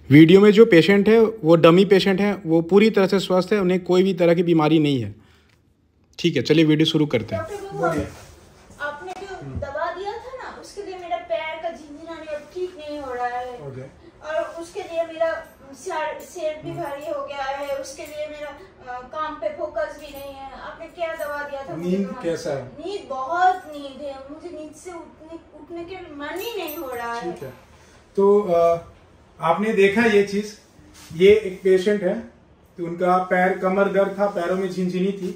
Video में जो patient है वो डमी पेशेंट है, वो पूरी तरह से स्वस्थ है, उन्हें कोई भी तरह की बीमारी नहीं है। ठीक है, चलिए वीडियो शुरू करते हैं। बोलिए। आपने जो दवा दिया था ना, उसके लिए मेरा पैर का झिंझिनाना अब ठीक नहीं हो रहा है। और उसके लिए मेरा सिर भी भारी हो गया है। उसके लिए मेरा काम पे फोकस भी नहीं है। आपने क्या दवा दिया था? नींद कैसा है? नींद बहुत नींद है, मुझे नींद से उठने के मन ही नहीं हो रहा है। ठीक है, तो आपने देखा ये चीज, ये एक पेशेंट है, तो उनका पैर कमर दर्द था, पैरों में झिनझिनी थी।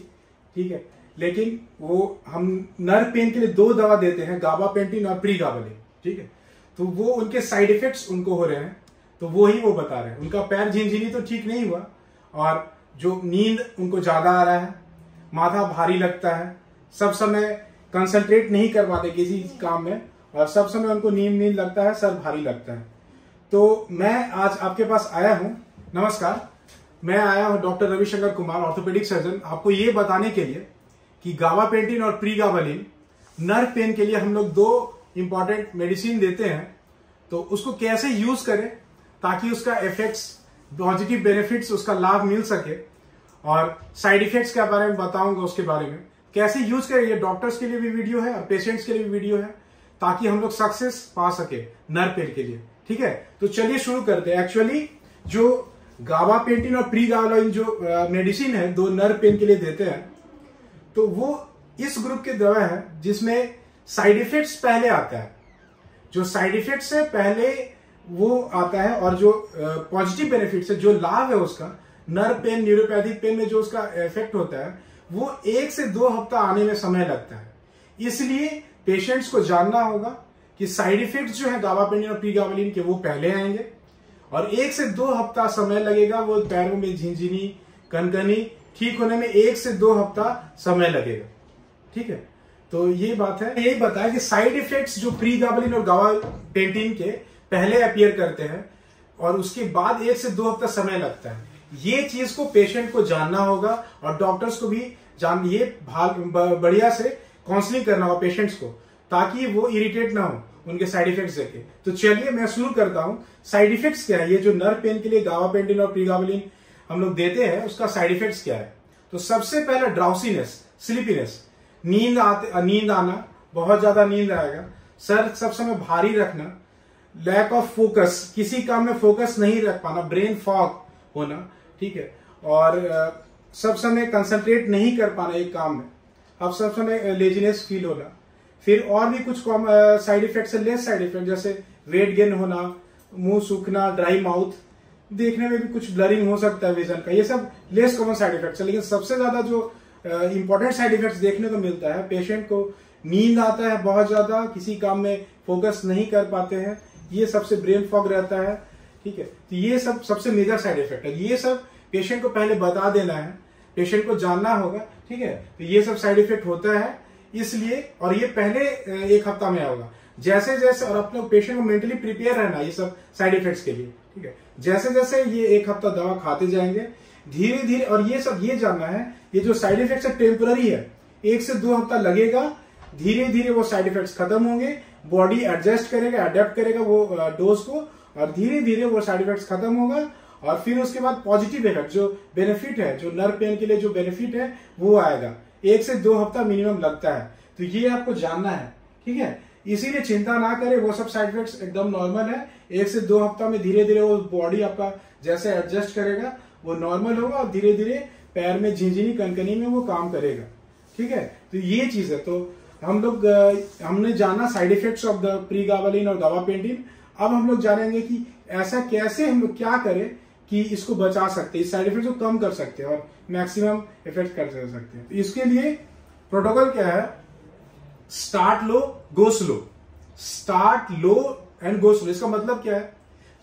ठीक है, लेकिन वो हम नर्व पेन के लिए 2 दवा देते हैं, गाबापेंटिन और प्रीगाबालिन। ठीक है, तो वो उनके साइड इफेक्ट्स उनको हो रहे हैं, तो वो ही वो बता रहे हैं। उनका पैर झिनझिनी तो ठीक नहीं हुआ, और जो नींद उनको ज्यादा आ रहा है, माथा भारी लगता है, सब समय कंसंट्रेट नहीं कर पाते किसी काम में, और सब समय उनको नींद लगता है, सर भारी लगता है। तो मैं आज आपके पास आया हूं। नमस्कार, मैं आया हूं doctor Ravishankar Kumar, orthopaedic surgeon, आपको ये बताने के लिए कि गाबापेंटिन और प्रीगाबालिन नर्व पेन के लिए हम लोग 2 इंपॉर्टेंट मेडिसिन देते हैं। तो उसको कैसे यूज करें ताकि उसका इफेक्ट्स, पॉजिटिव बेनिफिट्स, उसका लाभ मिल सके, और साइड इफेक्ट्स के बारे में बताऊंगा, उसके बारे में कैसे यूज करें। ये डॉक्टर्स के लिए भी वीडियो है और पेशेंट्स के लिए भी वीडियो है, ताकि हम लोग सक्सेस पा सके नर्व पेन के लिए। ठीक है, तो चलिए शुरू करते हैं। एक्चुअली जो गाबापेंटिन और प्रीगाबालिन जो मेडिसिन है 2 नर्व पेन के लिए देते हैं, तो वो इस ग्रुप के दवा है जिसमें साइड इफेक्ट्स पहले आता है। जो साइड इफेक्ट्स है पहले वो आता है, और जो पॉजिटिव बेनिफिट्स है, जो लाभ है उसका, नर्व पेन, न्यूरोपैथिक पेन में जो उसका इफेक्ट होता है, वो 1 से 2 हफ्ता आने में समय लगता है। इसलिए पेशेंट्स को जानना होगा कि साइड इफेक्ट्स जो है गाबापेंटिन और प्रीगाबालिन के, वो पहले आएंगे, और 1 से 2 हफ्ता समय लगेगा। वो पैरों में झिनझिनी, कनकनी ठीक होने में 1 से 2 हफ्ता समय लगेगा। ठीक है, तो ये बात है। यही बताया कि साइड इफेक्ट्स जो प्रीगाबालिन और गाबापेंटिन के पहले अपीयर करते हैं, और उसके बाद 1 से 2 हफ्ता समय लगता है। ये चीज को पेशेंट को जानना होगा, और डॉक्टर्स को भी ये बढ़िया से काउंसलिंग करना होगा पेशेंट्स को, ताकि वो इरिटेट ना हो उनके साइड इफेक्ट्स देखे। तो चलिए मैं शुरू करता हूं। साइड इफेक्ट्स क्या है, ये जो नर्व पेन के लिए गाबापेंटिन और प्रीगाबालिन हम लोग देते हैं, उसका साइड इफेक्ट्स क्या है। तो सबसे पहले ड्राउसीनेस, स्लीपीनेस, नींद आना, बहुत ज्यादा नींद आएगा, सर सब समय भारी रखना, लैक ऑफ फोकस, किसी काम में फोकस नहीं रख पाना, ब्रेन फॉग होना। ठीक है, और सब समय कंसंट्रेट नहीं कर पाना एक काम में, अब सब समय लेजीनेस फील होना। फिर और भी कुछ साइड इफेक्ट्स है, लेस साइड इफेक्ट, जैसे वेट गेन होना, मुंह सूखना, ड्राई माउथ, देखने में भी कुछ ब्लरिंग हो सकता है विजन का, ये सब लेस कॉमन साइड इफेक्ट्स है। लेकिन सबसे ज्यादा जो इंपॉर्टेंट साइड इफेक्ट्स देखने को मिलता है, पेशेंट को नींद आता है बहुत ज्यादा, किसी काम में फोकस नहीं कर पाते हैं, ये सबसे ब्रेन फॉग रहता है। ठीक है, तो ये सब सबसे मेजर साइड इफेक्ट है। ये सब पेशेंट को पहले बता देना है, पेशेंट को जानना होगा। ठीक है, तो ये सब साइड इफेक्ट होता है इसलिए, और ये पहले 1 हफ्ता में होगा। जैसे जैसे, और अपने पेशेंट को मेंटली प्रिपेयर रहना ये सब साइड इफेक्ट्स के लिए। ठीक है, जैसे जैसे ये 1 हफ्ता दवा खाते जाएंगे धीरे धीरे, और ये सब ये जानना है, ये जो साइड इफेक्ट्स है टेम्पररी है, 1 से 2 हफ्ता लगेगा, धीरे धीरे वो साइड इफेक्ट्स खत्म होंगे, बॉडी एडजस्ट करेगा, अडेप्ट करेगा वो डोज को, और धीरे धीरे वो साइड इफेक्ट्स खत्म होगा। और फिर उसके बाद पॉजिटिव इफेक्ट, जो बेनिफिट है, जो नर्व पेन के लिए जो बेनिफिट है, वो आएगा। 1 से 2 हफ्ता मिनिमम लगता है, तो ये आपको जानना है। ठीक है, इसीलिए चिंता ना करें, वो सब साइड इफेक्ट्स एकदम नॉर्मल है। 1 से 2 हफ्ता में धीरे धीरे वो बॉडी आपका जैसे एडजस्ट करेगा, वो नॉर्मल होगा, और धीरे धीरे पैर में झिनझिनी, कनकनी में वो काम करेगा। ठीक है, तो ये चीज है। तो हमने जाना साइड इफेक्ट्स ऑफ द प्रीगाबालिन और गाबापेंटिन। अब हम लोग जानेंगे कि ऐसा कैसे हम लोग क्या करें कि इसको बचा सकते हैं, इस साइड इफेक्ट को कम कर सकते हैं और मैक्सिमम इफेक्ट कर सकते हैं। तो इसके लिए प्रोटोकॉल क्या है, start low go slow, start low and go slow. इसका मतलब क्या है,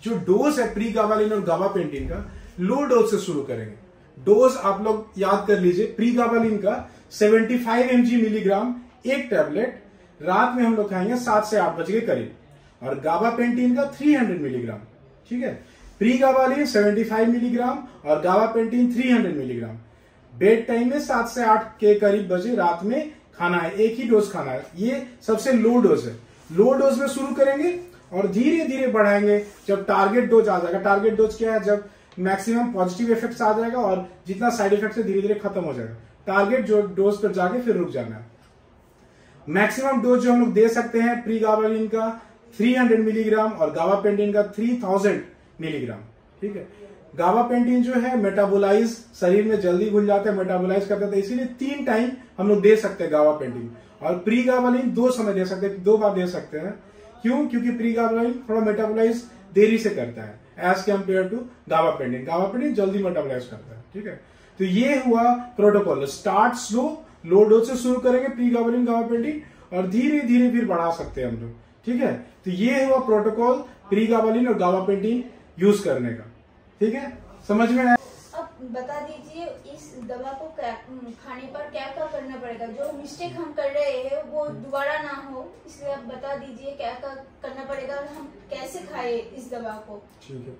जो डोज है प्रीगाबालिन और गाबापेंटिन का, लो डोज से शुरू करेंगे। डोज आप लोग याद कर लीजिए, प्रीगाबालिन का 75 mg मिलीग्राम एक टैबलेट रात में हम लोग खाएंगे 7 से 8 बजे के करीब, और गाबापेंटिन का 300 मिलीग्राम। ठीक है, प्रीगाबालिन 75 मिलीग्राम और गाबापेंटिन 300 मिलीग्राम बेड टाइम में 7 से 8 के करीब बजे रात में खाना है, एक ही डोज खाना है। ये सबसे लो डोज है। लो डोज में शुरू करेंगे और धीरे धीरे बढ़ाएंगे जब टारगेट डोज आ जाएगा। टारगेट डोज क्या है? जब मैक्सिमम पॉजिटिव इफेक्ट्स आ जाएगा और जितना साइड इफेक्ट है धीरे धीरे खत्म हो जाएगा। टारगेट जो डोज पर जाके फिर रुक जाना है। मैक्सिमम डोज जो हम लोग दे सकते हैं प्रीगाबालिन का 300 मिलीग्राम और गाबापेंटिन का 3000 मिलीग्राम। ठीक है, गाबापेंटिन जो है मेटाबोलाइज शरीर में जल्दी घुल जाता है, मेटाबोलाइज करता है, इसीलिए 3 टाइम हम लोग दे सकते हैं गाबापेंटिन। और प्रीगाबालिन 2 समय दे सकते हैं, 2 बार दे सकते हैं। क्यों? क्योंकि प्रीगाबालिन थोड़ा मेटाबोलाइज देरी से करता है as compare to gabapentin. Gabapentin जल्दी मेटाबोलाइज करता है। ठीक है, तो ये हुआ protocol. Start slow, low dose से शुरू करेंगे प्रीगाबालिन गाबापेंटिन और धीरे धीरे फिर बढ़ा सकते हैं हम लोग। ठीक है, तो ये हुआ प्रोटोकॉल प्रीगाबालिन और गाबापेंटिन यूज करने का। ठीक है, समझ में आया? अब बता दीजिए इस दवा को खाने पर क्या क्या करना पड़ेगा, जो मिस्टेक हम कर रहे हैं वो दोबारा ना हो, इसलिए आप बता दीजिए क्या क्या करना पड़ेगा और हम कैसे खाए इस दवा को। ठीक है,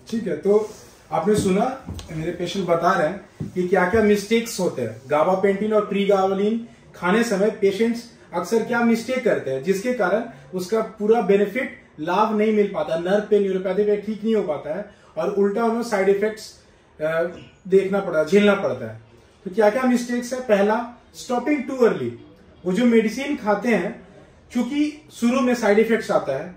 ठीक है। तो आपने सुना, मेरे पेशेंट बता रहे हैं कि क्या क्या मिस्टेक्स होते हैं गाबापेंटिन और प्रीगाबालिन खाने समय। पेशेंट्स अक्सर क्या मिस्टेक करते हैं जिसके कारण उसका पूरा बेनिफिट लाभ नहीं मिल पाता, नर्व पे न्यूरोपैथी पे ठीक नहीं हो पाता है और उल्टा उन्हें साइड इफेक्ट्स देखना पड़ता है, झेलना पड़ता है। तो क्या क्या मिस्टेक्स है? पहला, स्टॉपिंग टू अर्ली। वो जो मेडिसिन खाते हैं, चूंकि शुरू में साइड इफेक्ट्स आता है,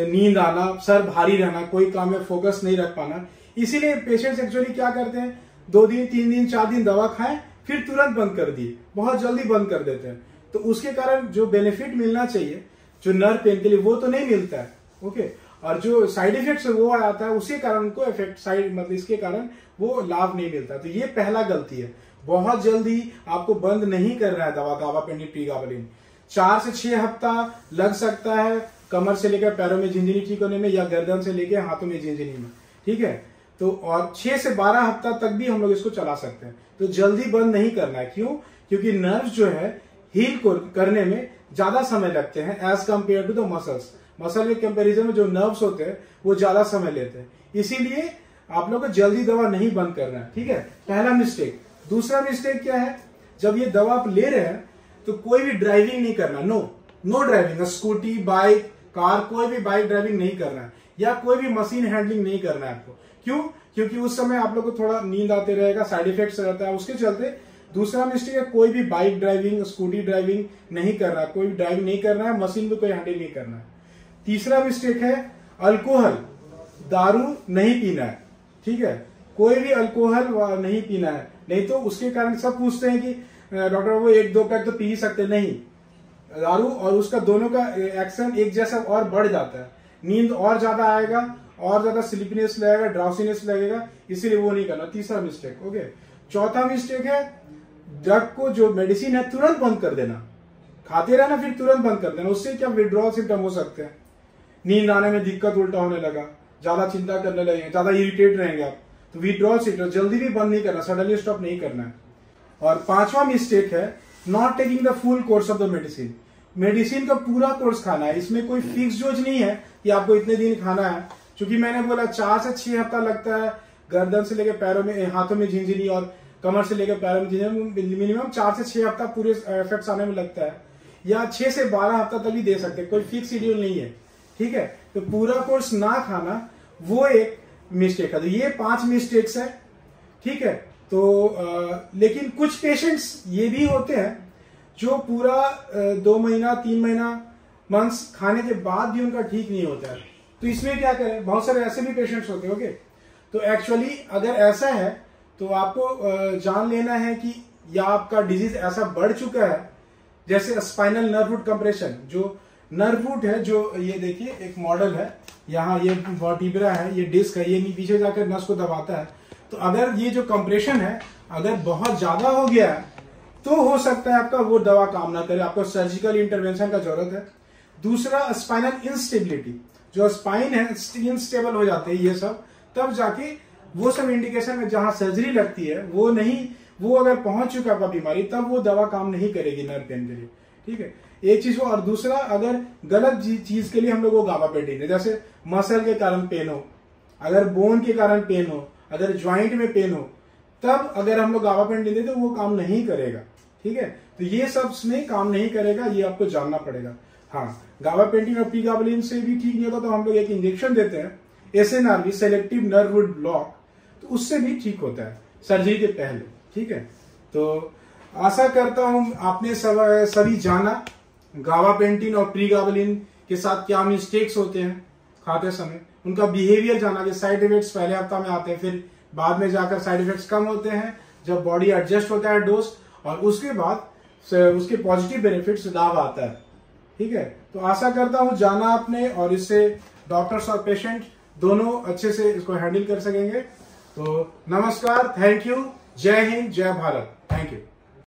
नींद आना, सर भारी रहना, कोई काम में फोकस नहीं रख पाना, इसीलिए पेशेंट्स एक्चुअली क्या करते हैं 2 दिन 3 दिन 4 दिन दवा खाएं फिर तुरंत बंद कर दिए, बहुत जल्दी बंद कर देते हैं। तो उसके कारण जो बेनिफिट मिलना चाहिए जो नर्व पेन के लिए वो तो नहीं मिलता है। ओके, और जो साइड इफेक्ट्स वो आता है उसके कारण उनको इफेक्ट साइड मतलब इसके कारण वो लाभ नहीं मिलता। तो ये पहला गलती है, बहुत जल्दी आपको बंद नहीं करना है दवा गाबापेंटिन प्रीगाबालिन। 4 से 6 हफ्ता लग सकता है कमर से लेकर पैरों में झिंझिनी ठीक होने में या गर्दन से लेकर हाथों में झिंझिनी में। ठीक है, तो और 6 से 12 हफ्ता तक भी हम लोग इसको चला सकते हैं। तो जल्दी बंद नहीं करना है। क्यों? क्योंकि नर्व जो है हील करने में ज्यादा समय लगते हैं as compare to the muscles. Muscle के कंपैरिजन में जो नर्व्स होते हैं वो ज्यादा समय लेते हैं, इसीलिए आप लोग को जल्दी दवा नहीं बंद करना है। ठीक है, पहला मिस्टेक। दूसरा मिस्टेक क्या है? जब ये दवा आप ले रहे हैं तो कोई भी ड्राइविंग नहीं करना। No driving, scooty, bike, car, कोई भी बाइक ड्राइविंग नहीं करना है या कोई भी मशीन हैंडलिंग नहीं करना है आपको। क्यों? क्योंकि उस समय आप लोग को थोड़ा नींद आते रहेगा, साइड इफेक्ट्स रहता है, उसके चलते। दूसरा मिस्टेक है कोई भी बाइक ड्राइविंग, स्कूटी ड्राइविंग नहीं करना, कोई भी ड्राइविंग नहीं करना है, मशीन भी कोई हैंडल नहीं करना है। तीसरा मिस्टेक है अल्कोहल, दारू नहीं पीना है। ठीक है, कोई भी अल्कोहल नहीं पीना है, नहीं तो उसके कारण सब पूछते हैं कि डॉक्टर वो 1-2 पैक तो पी ही सकते नहीं। दारू और उसका दोनों का एक्शन एक जैसा और बढ़ जाता है, नींद और ज्यादा आएगा, और ज्यादा स्लीपनेस लगेगा, ड्राउसीनेस लगेगा, इसीलिए वो नहीं करना। तीसरा मिस्टेक। ओके, चौथा मिस्टेक है ड्रग को जो मेडिसिन है तुरंत बंद कर देना, खाते रहना फिर तुरंत बंद कर देना। उससे क्या विड्रॉल सिम्टम हो सकते हैं, नींद आने में दिक्कत, उल्टा होने लगा, ज्यादा चिंता करने लगेंगे, ज्यादा इरिटेट रहेंगे आप। तो विड्रॉल सिम्टम जल्दी भी बंद नहीं करना, सडनली स्टॉप नहीं करना है। और पांचवा मिस्टेक है not taking the full course of the medicine. Medicine का पूरा कोर्स खाना है, इसमें कोई फिक्स डोज नहीं है कि आपको इतने दिन खाना है। क्योंकि मैंने बोला 4 से 6 हफ्ता लगता है गर्दन से लेकर पैरों में, हाथों में झिंझिनी और कमर से लेकर पैरों में झिंझिनी, मिनिमम 4 से 6 हफ्ता पूरे इफेक्ट्स आने में लगता है, या 6 से 12 हफ्ता तक भी दे सकते, कोई फिक्स शेड्यूल नहीं है। ठीक है, तो पूरा कोर्स ना खाना वो एक मिस्टेक है। तो ये 5 मिस्टेक्स है। ठीक है, तो लेकिन कुछ पेशेंट्स ये भी होते हैं जो पूरा 2 महीना 3 महीना मंथ्स खाने के बाद भी उनका ठीक नहीं होता है। तो इसमें क्या करें, बहुत सारे ऐसे भी पेशेंट्स होते हैं। ओके, तो एक्चुअली अगर ऐसा है तो आपको जान लेना है कि या आपका डिजीज ऐसा बढ़ चुका है, जैसे स्पाइनल नर्व रूट कंप्रेशन, जो नर्व रूट है, जो ये देखिए एक मॉडल है, यहाँ ये वर्टिब्रा है, ये डिस्क है, ये पीछे जाकर नस को दबाता है। तो अगर ये जो कंप्रेशन है अगर बहुत ज्यादा हो गया है तो हो सकता है आपका वो दवा काम ना करे, आपको सर्जिकल इंटरवेंशन का जरूरत है। दूसरा स्पाइनल इंस्टेबिलिटी, जो स्पाइन है इनस्टेबल हो जाते हैं ये सब, तब जाके वो सब इंडिकेशन में जहां सर्जरी लगती है वो नहीं, वो अगर पहुंच चुका आपका बीमारी तब वो दवा काम नहीं करेगी नर्व पेन के लिए। ठीक है, एक चीज वो। और दूसरा, अगर गलत चीज के लिए हम लोग वो गाबापेंटिन है, जैसे मसल के कारण पेन हो, अगर बोन के कारण पेन हो, अगर ज्वाइंट में पेन हो, तब अगर हम लोग गाबापेंटिन देते तो वो काम नहीं करेगा। ठीक है, तो ये सब में काम नहीं करेगा, ये आपको जानना पड़ेगा। हाँ, गाबापेंटिन और प्रीगाबालिन से भी ठीक नहीं होता तो हम लोग एक इंजेक्शन देते हैं, SNRB, सेलेक्टिव नर्व ब्लॉक, तो उससे भी ठीक होता है सर्जरी के पहले। ठीक है, तो आशा करता हूं आपने सभी जाना गाबापेंटिन और प्रीगाबालिन के साथ क्या मिस्टेक्स होते हैं खाते समय, उनका बिहेवियर जाना कि साइड इफेक्ट्स पहले हफ्ता में आते हैं, फिर बाद में जाकर साइड इफेक्ट्स कम होते हैं जब बॉडी एडजस्ट होता है डोज, और उसके बाद उसके पॉजिटिव बेनिफिट्स लाभ आता है। ठीक है, तो आशा करता हूं जाना आपने और इससे डॉक्टर्स और पेशेंट दोनों अच्छे से इसको हैंडल कर सकेंगे। तो नमस्कार, थैंक यू, जय हिंद, जय भारत, थैंक यू।